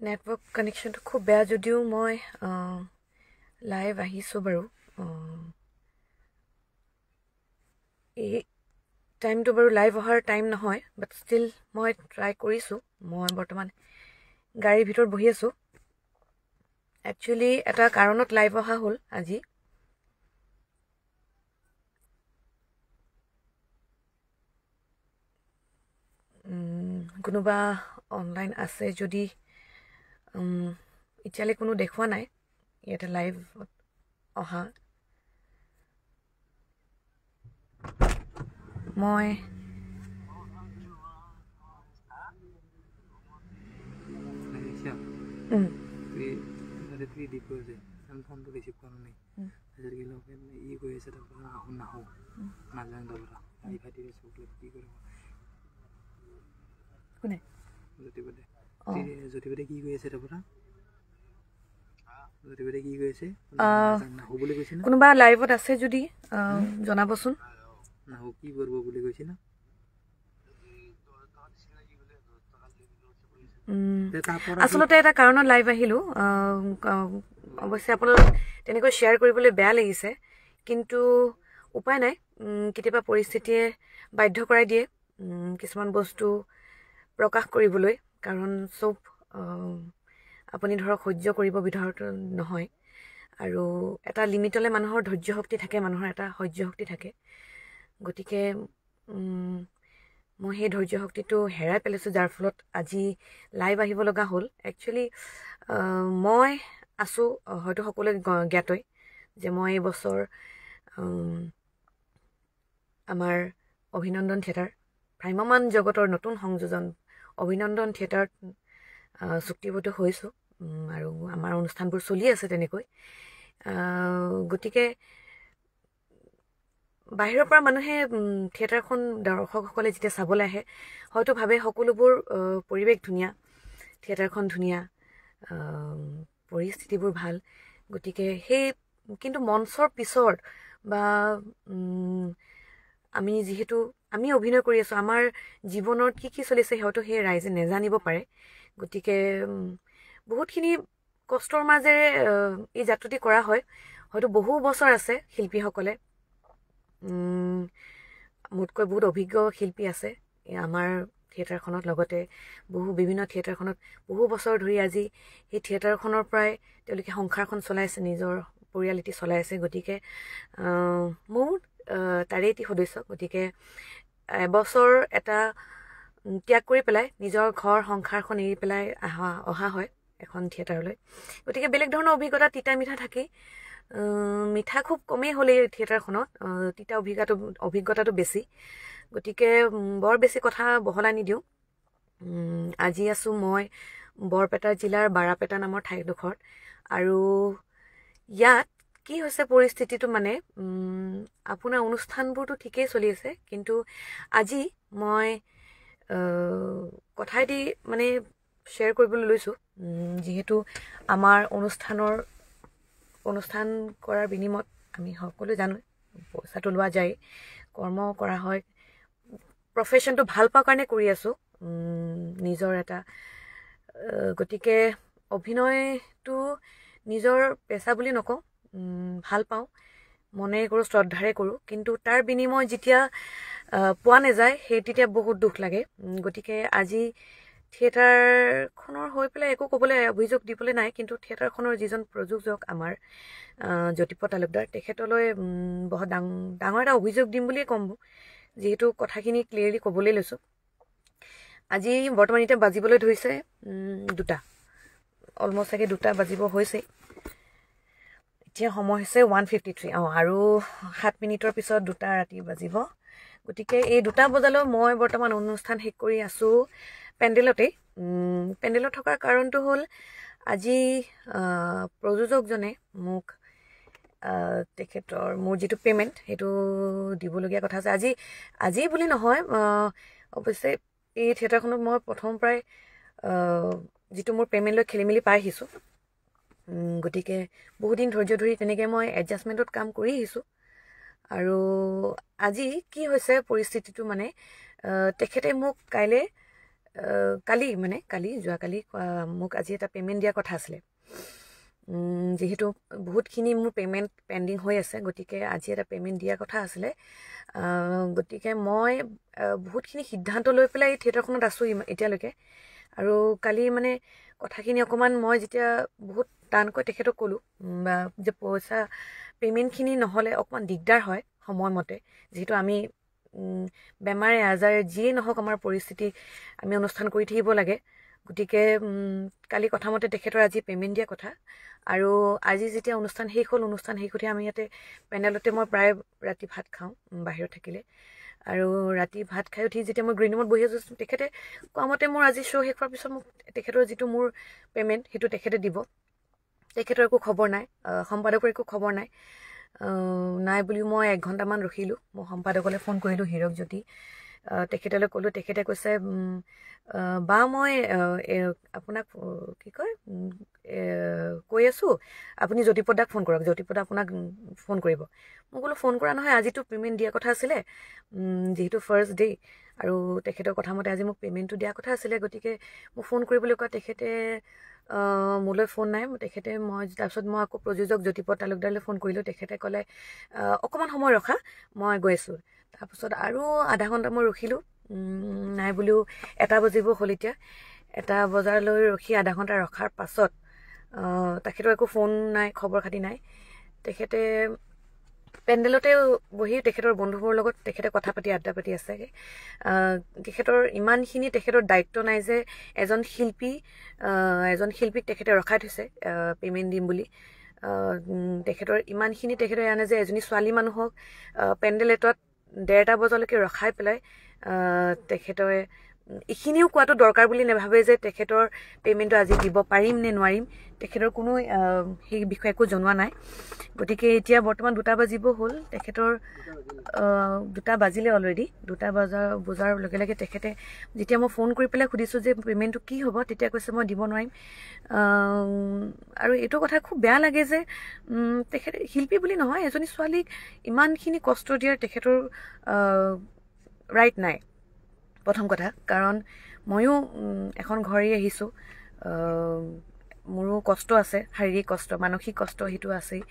Network কানেকশ্যনটো খুব বেয়া যদিও মই লাইভ আহিছোঁ বাৰু এই টাইমটো বাৰু লাইভ অহাৰ টাইম নহয় বাট ষ্টিল মই ট্ৰাই কৰিছোঁ মই বৰ্তমান গাড়ীৰ ভিতৰত বহি আছোঁ একচুৱেলি এটা কাৰণত লাইভ অহা হ'ল আজি কোনোবা অনলাইন আছে যদি এতিয়ালৈ কোনো দেখুৱা নাই ইয়াতে লাইভত অহা মই কোনোবা লাইভত আছে যদি জনাবচোন আচলতে এটা কাৰণত লাইভ আহিলোঁ অৱশ্যে আপোনালোক তেনেকৈ শ্বেয়াৰ কৰিবলৈ বেয়া লাগিছে কিন্তু উপায় নাই কেতিয়াবা পৰিস্থিতিয়ে বাধ্য কৰাই দিয়ে কিছুমান বস্তু প্ৰকাশ কৰিবলৈ কাৰণ চব আপুনি ধৰক সহ্য কৰিব বিধৰত নহয় আৰু এটা লিমিটলৈ মানুহৰ ধৈৰ্য শক্তি থাকে মানুহৰ এটা সহ্য শক্তি থাকে গতিকে মই সেই ধৈৰ্য শক্তিটো হেৰাই পেলাইছোঁ যাৰ ফলত আজি লাইভ আহিব লগা হ'ল একচুৱেলি মই আছোঁ হয়তো সকলোৱে জ্ঞাতই যে মই এইবছৰ আমাৰ অভিনন্দন থিয়েটাৰ ভ্ৰাম্যমান জগতৰ নতুন সংযোজন অভিনন্দন থিয়েটাৰত চুক্তিবদ্ধ হৈছোঁ আৰু আমাৰ অনুষ্ঠানবোৰ চলি আছে তেনেকৈ গতিকে বাহিৰৰ পৰা মানুহে থিয়েটাৰখন দৰ্শকসকলে যেতিয়া চাবলৈ আহে হয়তো ভাবে সকলোবোৰ পৰিৱেশ ধুনীয়া থিয়েটাৰখন ধুনীয়া পৰিস্থিতিবোৰ ভাল গতিকে সেই কিন্তু মঞ্চৰ পিছত বা আমি অভিনয় কৰি আছোঁ আমাৰ জীৱনত কি চলিছে হয়তো সেই ৰাইজে নেজানিব পাৰে গতিকে বহুতখিনি কষ্টৰ মাজেৰে এই যাত্ৰাটি কৰা হয় হয়তো বহু বছৰ আছে শিল্পীসকলে মোতকৈ বহুত অভিজ্ঞ শিল্পী আছে আমাৰ থিয়েটাৰখনত লগতে বিভিন্ন থিয়েটাৰখনত বহু বছৰ ধৰি আজি সেই থিয়েটাৰখনৰ পৰাই তেওঁলোকে সংসাৰখন চলাইছে নিজৰ পৰিয়াল এটি চলাই আছে গতিকে মোৰ তাৰে এটি সদস্য গতিকে এবছৰ এটা ত্যাগ কৰি পেলাই নিজৰ ঘৰ সংসাৰখন এৰি পেলাই অহা হয় এখন থিয়েটাৰলৈ গতিকে বেলেগ ধৰণৰ অভিজ্ঞতা তিতা মিঠা থাকেই মিঠা খুব কমেই হ'লে এই থিয়েটাৰখনত তিতা অভিজ্ঞতাটো বেছি গতিকে বৰ বেছি কথা বহলাই নিদিওঁ আজি আছোঁ মই বৰপেটা জিলাৰ বাৰাপেটা নামৰ ঠাইডোখৰত আৰু ইয়াত কি হৈছে পৰিস্থিতিটো মানে আপোনাৰ অনুষ্ঠানবোৰতো ঠিকেই চলি আছে কিন্তু আজি মই কথা এটি মানে শ্বেয়াৰ কৰিবলৈ লৈছোঁ যিহেতু আমাৰ অনুষ্ঠান কৰাৰ বিনিময়ত আমি সকলোৱে জানো পইচাটো লোৱা যায় কৰ্ম কৰা হয় প্ৰফেশ্যনটো ভাল পোৱাৰ কাৰণে কৰি আছোঁ নিজৰ এটা গতিকে অভিনয়টো নিজৰ পেচা বুলি নকওঁ ভাল পাওঁ মনেৰে কৰোঁ শ্ৰদ্ধাৰে কৰোঁ কিন্তু তাৰ বিনিময় যেতিয়া পোৱা নাযায় সেই তেতিয়া বহুত দুখ লাগে গতিকে আজি থিয়েটাৰখনৰ হৈ পেলাই একো ক'বলৈ অভিযোগ দিবলৈ নাই কিন্তু থিয়েটাৰখনৰ যিজন প্ৰযোজক আমাৰ জ্যোতিপ্ৰসাদ তালুকদাৰ তেখেতলৈ বহুত ডাঙৰ এটা অভিযোগ দিম বুলিয়ে ক'ম যিহেতু কথাখিনি ক্লিয়াৰলি ক'বলৈ লৈছোঁ আজি বৰ্তমান এতিয়া বাজিবলৈ ধৰিছে 2টা অলমষ্ট চাগে 2টা বাজিব হৈছে এতিয়া সময় হৈছে 1:53 আৰু 7 মিনিটৰ পিছত 2টা ৰাতি বাজিব গতিকে এই 2টা বজালৈ মই বৰ্তমান অনুষ্ঠান শেষ কৰি আছোঁ পেণ্ডেলত থকাৰ কাৰণটো হ'ল আজি প্ৰযোজকজনে মোক তেখেতৰ মোৰ যিটো পে'মেণ্ট সেইটো দিবলগীয়া কথা আছে আজি বুলি নহয় অৱশ্যে এই থিয়েটাৰখনত মই প্ৰথম প্ৰায় যিটো মোৰ পে'মেণ্ট লৈ খেলি মেলি পাই আহিছোঁ গতিকে বহুদিন ধৈৰ্য ধৰি তেনেকৈ মই এডজাষ্টমেণ্টত কাম কৰি আহিছোঁ আৰু আজি কি হৈছে পৰিস্থিতিটো মানে তেখেতে মোক কাইলৈ কালি যোৱাকালি মোক আজি এটা পে'মেণ্ট দিয়াৰ কথা আছিলে। যিহেতু বহুতখিনি মোৰ পে'মেণ্ট পেণ্ডিং হৈ আছে, গতিকে আজি এটা পে'মেণ্ট দিয়াৰ কথা আছিলে। গতিকে মই বহুতখিনি সিদ্ধান্ত লৈ পেলাই এই থিয়েটাৰখনত আছোঁ এতিয়ালৈকে। আৰু কালি কথাখিনি অকণমান মই যেতিয়া বহুত টানকৈ তেখেতক ক'লোঁ যে পইচা পে'মেণ্টখিনি নহ'লে অকণমান দিগদাৰ হয় সময়মতে, যিহেতু আমি বেমাৰে আজাৰে যিয়েই নহওক আমাৰ পৰিস্থিতি আমি অনুষ্ঠান কৰি থাকিব লাগে। গতিকে কালি কথামতে তেখেতৰ আজি পে'মেণ্ট দিয়া কথা। আৰু আজি যেতিয়া অনুষ্ঠান শেষ হ'ল, অনুষ্ঠান শেষ উঠি আমি ইয়াতে পেণ্ডেলতে মই প্ৰায় ৰাতি ভাত খাওঁ বাহিৰত থাকিলে। আৰু ৰাতি ভাত খাই উঠি যেতিয়া মই গ্ৰীণ ৰুমত বহি আছোঁ, তেখেতে কোৱা মতে মোৰ আজি শ্ব' শেষ হোৱাৰ পিছত মোক তেখেতৰ যিটো মোৰ পে'মেণ্ট সেইটো তেখেতে দিব। তেখেতৰ একো খবৰ নাই, সম্পাদকৰ একো খবৰ নাই। নাই বুলি মই 1 ঘণ্টামান ৰখিলোঁ। মই সম্পাদকলৈ ফোন কৰিলোঁ, হীৰক জ্যোতি। তেখেতলৈ ক'লোঁ, তেখেতে কৈছে বা মই আপোনাক কৈ আছোঁ, আপুনি জ্যোতিপ্ৰদাক ফোন কৰক, জ্যোতিপ্ৰদা আপোনাক ফোন কৰিব। মই ক'লোঁ ফোন কৰা নহয়, আজিতো পে'মেণ্ট দিয়াৰ কথা আছিলে, যিহেতু ফাৰ্ষ্ট ডে' আৰু তেখেতৰ কথা মতে আজি মোক পে'মেণ্টটো দিয়াৰ কথা আছিলে। গতিকে মোক ফোন কৰিবলৈ কোৱা তেখেতে মোলৈ ফোন নাই। তাৰপিছত মই আকৌ প্ৰযোজক জ্যোতিপ্ৰদ তালুকদাৰলৈ ফোন কৰিলোঁ। তেখেতে ক'লে অকণমান সময় ৰখা, মই গৈ আছোঁ। তাৰপিছত আৰু আধা ঘণ্টা মই ৰখিলোঁ, নাই বুলিও 1 বাজিব হ'ল। এতিয়া 1 বজালৈ ৰখি আধা ঘণ্টা ৰখাৰ পাছত তেখেতৰ একো ফোন নাই, খবৰ খাতি নাই। তেখেতে পেণ্ডেলতে বহি তেখেতৰ বন্ধুবোৰৰ লগত তেখেতে কথা পাতি আড্ডা পাতি আছেগৈ। তেখেতৰ ইমানখিনি তেখেতৰ দায়িত্ব নাই যে এজন শিল্পীক তেখেতে ৰখাই থৈছে পে'মেণ্ট দিম বুলি। তেখেতৰ ইমানখিনি তেখেতে জানে যে এজনী ছোৱালী মানুহক পেণ্ডেল এটাত 1:30 বজালৈকে ৰখাই পেলাই তেখেতে এইখিনিও কোৱাটো দৰকাৰ বুলি নাভাবে যে তেখেতৰ পে'মেণ্টটো আজি দিব পাৰিম নে নোৱাৰিম। তেখেতৰ কোনো সেই বিষয়ে একো জনোৱা নাই। গতিকে এতিয়া বৰ্তমান 2টা বাজিব হ'ল। তেখেতৰ 2টা বাজিলে অলৰেডি। 2টা বজাৰ লগে লগে তেখেতে যেতিয়া মই ফোন কৰি পেলাই সুধিছোঁ যে পে'মেণ্টটো কি হ'ব, তেতিয়া কৈছে মই দিব নোৱাৰিম। আৰু এইটো কথা খুব বেয়া লাগে যে তেখেতে শিল্পী বুলি নহয়, এজনী ছোৱালীক ইমানখিনি কষ্ট দিয়াৰ তেখেতৰ ৰাইট নাই। প্ৰথম কথা, কাৰণ ময়ো এখন ঘৰ এৰি আহিছোঁ, মোৰো কষ্ট আছে, শাৰীৰিক কষ্ট, মানসিক কষ্ট সেইটো আছেই।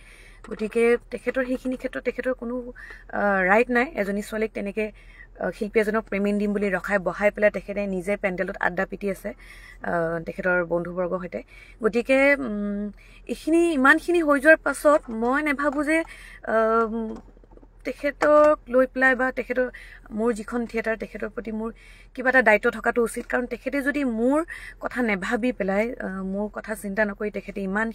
গতিকে তেখেতৰ সেইখিনি ক্ষেত্ৰত তেখেতৰ কোনো ৰাইট নাই। এজনী ছোৱালীক তেনেকৈ শিল্পী এজনক পে'মেণ্ট দিম বুলি বহাই পেলাই তেখেতে নিজে পেণ্ডেলত আড্ডা পিটি আছে তেখেতৰ বন্ধুবৰ্গৰ সৈতে। গতিকে ইমানখিনি হৈ যোৱাৰ পাছত মই নাভাবোঁ যে তেখেতক লৈ পেলাই বা মোৰ যিখন থিয়েটাৰ তেখেতৰ প্ৰতি মোৰ কিবা এটা দায়িত্ব থকাটো উচিত। কাৰণ তেখেতে যদি মোৰ কথা নাভাবি পেলাই, মোৰ কথা চিন্তা নকৰি তেখেতে ইমান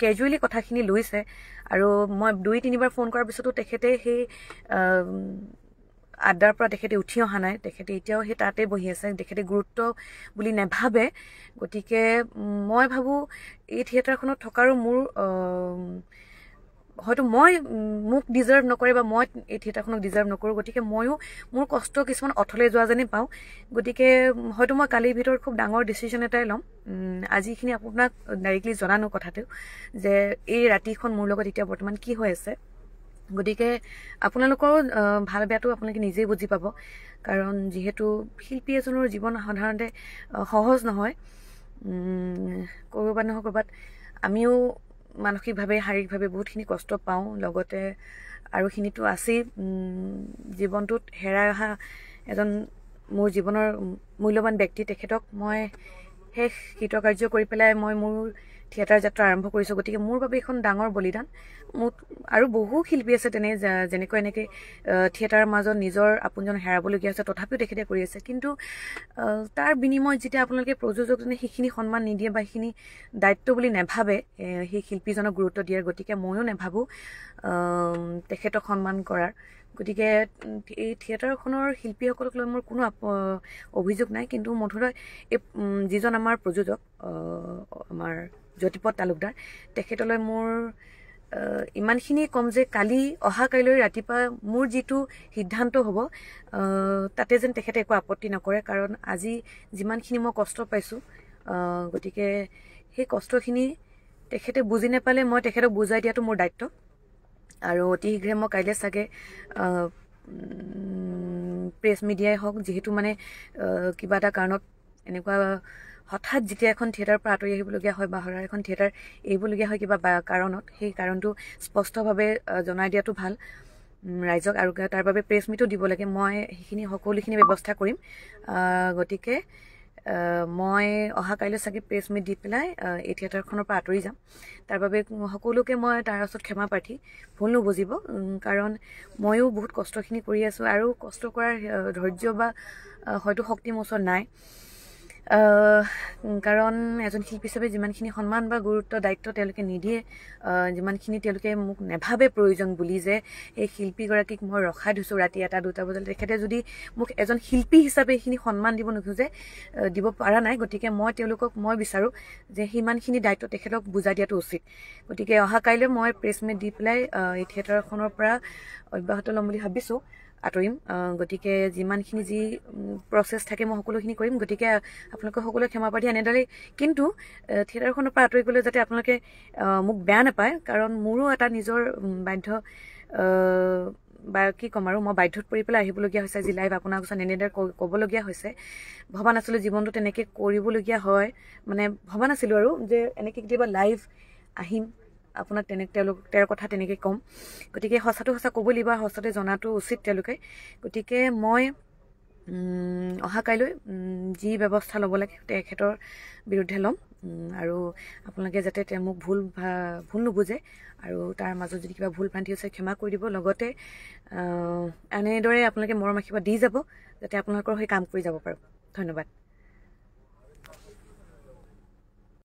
কেজুৱেলি কথাখিনি লৈছে, আৰু মই 2-3 বাৰ ফোন কৰাৰ পিছতো তেখেতে সেই আড্ডাৰ পৰা তেখেতে উঠি অহা নাই। তেখেতে এতিয়াও সেই তাতে বহি আছে, তেখেতে গুৰুত্ব বুলি নাভাবে। গতিকে মই ভাবোঁ এই থিয়েটাৰখনত থকাৰো মোৰ হয়তো মোক ডিজাৰ্ভ নকৰে বা মই এই থিয়েটাৰখনক ডিজাৰ্ভ নকৰোঁ। গতিকে ময়ো মোৰ কষ্ট কিছুমান অথলে যোৱা যেনেই পাওঁ। গতিকে হয়তো মই কালিৰ ভিতৰত খুব ডাঙৰ ডিচিশ্যন এটাই ল'ম। আজিখিনি আপোনাক ডাইৰেক্টলি জনানো কথাটো যে এই ৰাতিখন মোৰ লগত এতিয়া বৰ্তমান কি হৈ আছে। গতিকে আপোনালোকৰো ভাল বেয়াটো আপোনালোকে নিজেই বুজি পাব। কাৰণ যিহেতু শিল্পী এজনৰ জীৱন সাধাৰণতে সহজ নহয়। ক'ৰবাত নহয় ক'ৰবাত আমিও মানসিকভাৱে শাৰীৰিকভাৱে বহুতখিনি কষ্ট পাওঁ। লগতে আৰুখিনিতো আছেই, জীৱনটোত হেৰাই অহা এজন মোৰ জীৱনৰ মূল্যৱান ব্যক্তি, তেখেতক মই শেষ কৃতকাৰ্য কৰি পেলাই মই মোৰ থিয়েটাৰ যাত্ৰা আৰম্ভ কৰিছোঁ। গতিকে মোৰ বাবে এখন ডাঙৰ বলিদান। আৰু বহু শিল্পী আছে যেনেকৈ এনেকৈ থিয়েটাৰৰ মাজত নিজৰ আপোনজন হেৰাবলগীয়া হৈছে, তথাপিও তেখেতে কৰি আছে। কিন্তু তাৰ বিনিময়ত যেতিয়া আপোনালোকে প্ৰযোজকজনে সেইখিনি সন্মান নিদিয়ে বা সেইখিনি দায়িত্ব বুলি নাভাবে সেই শিল্পীজনক গুৰুত্ব দিয়াৰ, গতিকে ময়ো নাভাবোঁ তেখেতক সন্মান কৰাৰ। গতিকে এই থিয়েটাৰখনৰ শিল্পীসকলক লৈ মোৰ কোনো অভিযোগ নাই। কিন্তু মুঠতে যিজন আমাৰ প্ৰযোজক আমাৰ জ্যোতিপ্ৰদ তালুকদাৰ, তেখেতলৈ মোৰ ইমানখিনি ক'ম যে অহাকাইলৈ ৰাতিপুৱা মোৰ যিটো সিদ্ধান্ত হ'ব তাতে যেন তেখেতে একো আপত্তি নকৰে। কাৰণ আজি যিমানখিনি মই কষ্ট পাইছোঁ, গতিকে সেই কষ্টখিনি তেখেতে বুজি নাপালে মই তেখেতক বুজাই দিয়াটো মোৰ দায়িত্ব। আৰু অতি শীঘ্ৰে মই কাইলৈ চাগে প্ৰেছ মিডিয়াই হওক, যিহেতু মানে কিবা এটা কাৰণত এনেকুৱা হঠাৎ যেতিয়া এখন থিয়েটাৰৰ পৰা আঁতৰি আহিবলগীয়া হয় বা হঠাৎ এখন থিয়েটাৰ এৰিবলগীয়া হয় কিবা কাৰণত, সেই কাৰণটো স্পষ্টভাৱে জনাই দিয়াটো ভাল ৰাইজক, আৰু তাৰ বাবে প্ৰেছ মিটো দিব লাগে। মই সেইখিনি সকলোখিনি ব্যৱস্থা কৰিম। গতিকে মই অহা কাইলৈ চাগে প্ৰেছ মিট দি পেলাই এই থিয়েটাৰখনৰ পৰা আঁতৰি যাম। তাৰ বাবে সকলোকে মই তাৰ ওচৰত ক্ষমা প্ৰাৰ্থী, ভুল নুবুজিব, কাৰণ ময়ো বহুত কষ্টখিনি কৰি আছোঁ আৰু কষ্ট কৰাৰ ধৈৰ্য বা হয়তো শক্তি মোৰ ওচৰত নাই। কাৰণ এজন শিল্পী হিচাপে যিমানখিনি সন্মান বা গুৰুত্ব দায়িত্ব তেওঁলোকে নিদিয়ে, যিমানখিনি তেওঁলোকে মোক নেভাবে প্ৰয়োজন বুলি, যে এই শিল্পীগৰাকীক মই ৰখাই থৈছোঁ ৰাতি 1-2 বজালৈ, তেখেতে যদি মোক এজন শিল্পী হিচাপে এইখিনি সন্মান দিব নোখোজে, দিব পৰা নাই। গতিকে মই বিচাৰোঁ যে সিমানখিনি দায়িত্ব তেখেতক বুজাই দিয়াটো উচিত। গতিকে অহা কাইলৈ মই প্ৰেছ মিট দি পেলাই এই থিয়েটাৰখনৰ পৰা অব্যাহত ল'ম বুলি ভাবিছোঁ, আঁতৰিম। গতিকে যিমানখিনি যি প্ৰচেছ থাকে মই সকলোখিনি কৰিম। গতিকে আপোনালোকে সকলোৱে ক্ষমা প্ৰাৰ্থী এনেদৰেই, কিন্তু থিয়েটাৰখনৰ পৰা আঁতৰি গ'লে যাতে আপোনালোকে মোক বেয়া নাপায়, কাৰণ মোৰো এটা নিজৰ বাধ্য বা কি ক'ম আৰু, মই বাধ্যত পৰি পেলাই আহিবলগীয়া হৈছে আজি লাইভ আপোনাৰ ওচৰত এনেদৰে ক'বলগীয়া হৈছে। ভবা নাছিলোঁ জীৱনটো তেনেকৈ কৰিবলগীয়া হয়, মানে ভবা নাছিলোঁ আৰু যে এনেকৈ কেতিয়াবা লাইভ আহিম, আপোনাক তেওঁৰ কথা তেনেকৈ ক'ম। গতিকে সঁচাটো সঁচা ক'ব লাগিব, সঁচাতে জনাটো উচিত তেওঁলোকে। গতিকে মই অহা কাইলৈ যি ব্যৱস্থা ল'ব লাগে তেখেতৰ বিৰুদ্ধে ল'ম, আৰু আপোনালোকে যাতে মোক ভুল নুবুজে, আৰু তাৰ মাজত যদি কিবা ভুল ভ্ৰান্তি হৈছে ক্ষমা কৰি দিব। লগতে এনেদৰে আপোনালোকে মৰম আশীৰ্বাদ দি যাব যাতে আপোনালোকৰ হৈ কাম কৰি যাব পাৰোঁ। ধন্যবাদ।